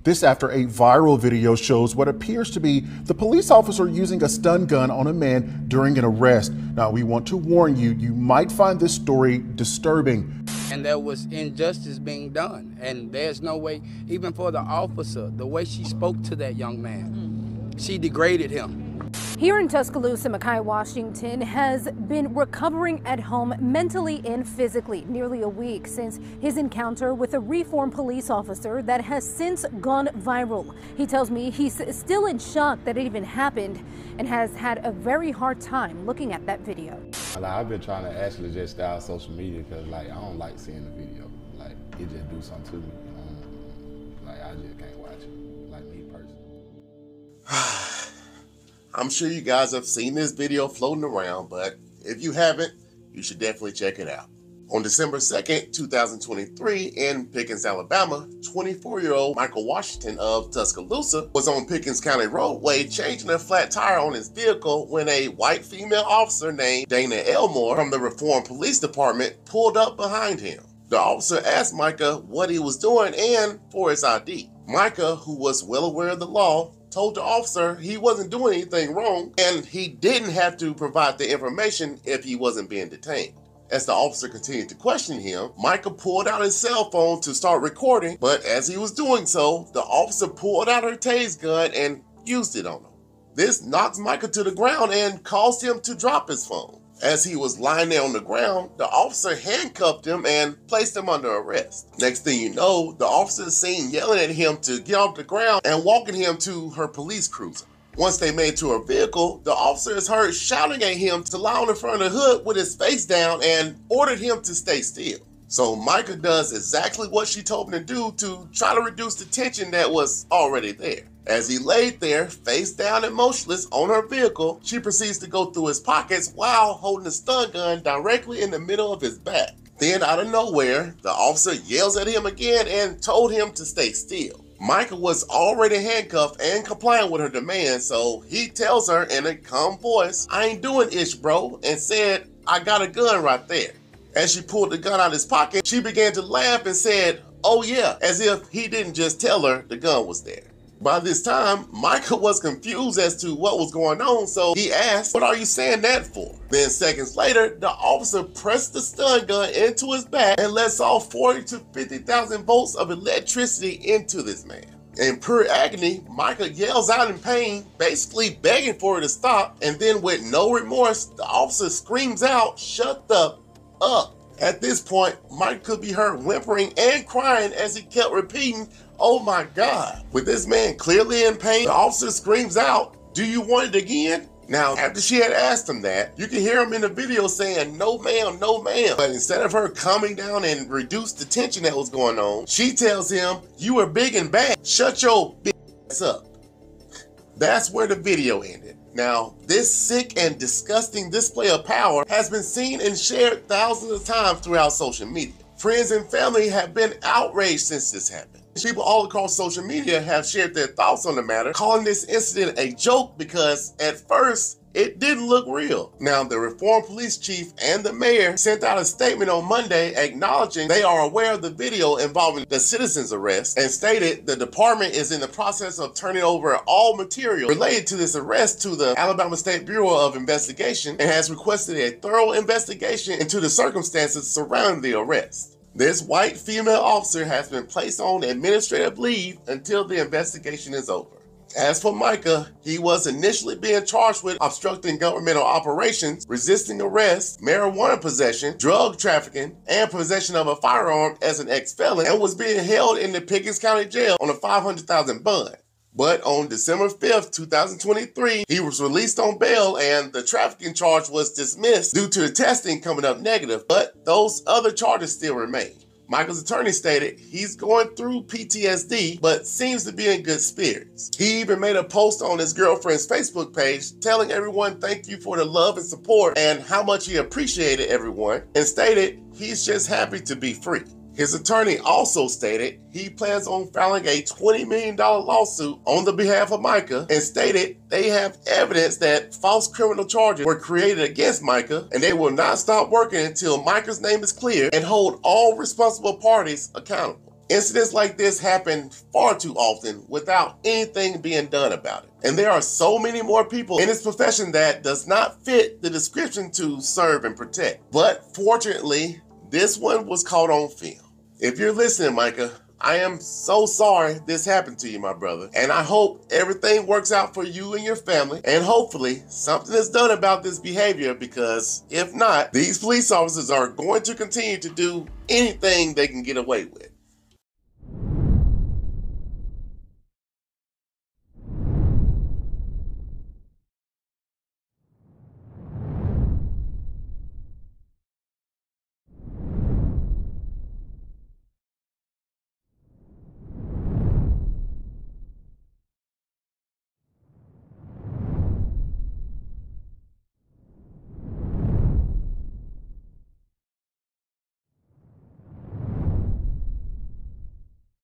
This after a viral video shows what appears to be the police officer using a stun gun on a man during an arrest. Now, we want to warn you, you might find this story disturbing. And there was injustice being done. And there's no way, even for the officer, the way she spoke to that young man, she degraded him. Here in Tuscaloosa, Micah Washington has been recovering at home mentally and physically nearly a week since his encounter with a reformed police officer that has since gone viral. He tells me he's still in shock that it even happened and has had a very hard time looking at that video. I've been trying to actually just stay out social media because I don't like seeing the video. Like, it just do something to me. I just can't watch it, like me personally. I'm sure you guys have seen this video floating around, but if you haven't, you should definitely check it out. On December 2nd, 2023, in Pickens, Alabama, 24-year-old Micah Washington of Tuscaloosa was on Pickens County roadway changing a flat tire on his vehicle when a white female officer named Dana Elmore from the Reformed Police Department pulled up behind him. The officer asked Micah what he was doing and for his ID. Micah, who was well aware of the law, told the officer he wasn't doing anything wrong and he didn't have to provide the information if he wasn't being detained. As the officer continued to question him, Micah pulled out his cell phone to start recording, but as he was doing so, the officer pulled out her tase gun and used it on him. This knocks Micah to the ground and caused him to drop his phone. As he was lying there on the ground, the officer handcuffed him and placed him under arrest. Next thing you know, the officer is seen yelling at him to get off the ground and walking him to her police cruiser. Once they made it to her vehicle, the officer is heard shouting at him to lie on the front of the hood with his face down and ordered him to stay still. So Micah does exactly what she told him to do to try to reduce the tension that was already there. As he laid there, face down and motionless on her vehicle, she proceeds to go through his pockets while holding a stun gun directly in the middle of his back. Then out of nowhere, the officer yells at him again and told him to stay still. Micah was already handcuffed and compliant with her demands, so he tells her in a calm voice, "I ain't doing ish, bro," and said, "I got a gun right there." As she pulled the gun out of his pocket, she began to laugh and said, "Oh yeah," as if he didn't just tell her the gun was there. By this time, Micah was confused as to what was going on, so he asked, "What are you saying that for?" Then seconds later, the officer pressed the stun gun into his back and lets off 40 to 50,000 volts of electricity into this man. In pure agony, Micah yells out in pain, basically begging for her to stop, and then with no remorse, the officer screams out, "Shut the up." At this point, Mike could be heard whimpering and crying as he kept repeating, "Oh my God." With this man clearly in pain, the officer screams out, "Do you want it again?" Now, after she had asked him that, you can hear him in the video saying, "No ma'am, no ma'am." But instead of her calming down and reduce the tension that was going on, she tells him, "You are big and bad. Shut your big ass up." That's where the video ended. Now, this sick and disgusting display of power has been seen and shared thousands of times throughout social media. Friends and family have been outraged since this happened. People all across social media have shared their thoughts on the matter, calling this incident a joke because at first, it didn't look real. Now, the Reformed Police Chief and the mayor sent out a statement on Monday acknowledging they are aware of the video involving the citizen's arrest and stated the department is in the process of turning over all material related to this arrest to the Alabama State Bureau of Investigation and has requested a thorough investigation into the circumstances surrounding the arrest. This white female officer has been placed on administrative leave until the investigation is over. As for Micah, he was initially being charged with obstructing governmental operations, resisting arrest, marijuana possession, drug trafficking, and possession of a firearm as an ex-felon, and was being held in the Pickens County Jail on a $500,000 bond. But on December 5th, 2023, he was released on bail and the trafficking charge was dismissed due to the testing coming up negative, but those other charges still remain. Michael's attorney stated he's going through PTSD, but seems to be in good spirits. He even made a post on his girlfriend's Facebook page telling everyone thank you for the love and support and how much he appreciated everyone, and stated he's just happy to be free. His attorney also stated he plans on filing a $20 million lawsuit on the behalf of Micah and stated they have evidence that false criminal charges were created against Micah and they will not stop working until Micah's name is cleared and hold all responsible parties accountable. Incidents like this happen far too often without anything being done about it. And there are so many more people in this profession that does not fit the description to serve and protect. But fortunately, this one was caught on film. If you're listening, Micah, I am so sorry this happened to you, my brother. And I hope everything works out for you and your family. And hopefully something is done about this behavior, because if not, these police officers are going to continue to do anything they can get away with.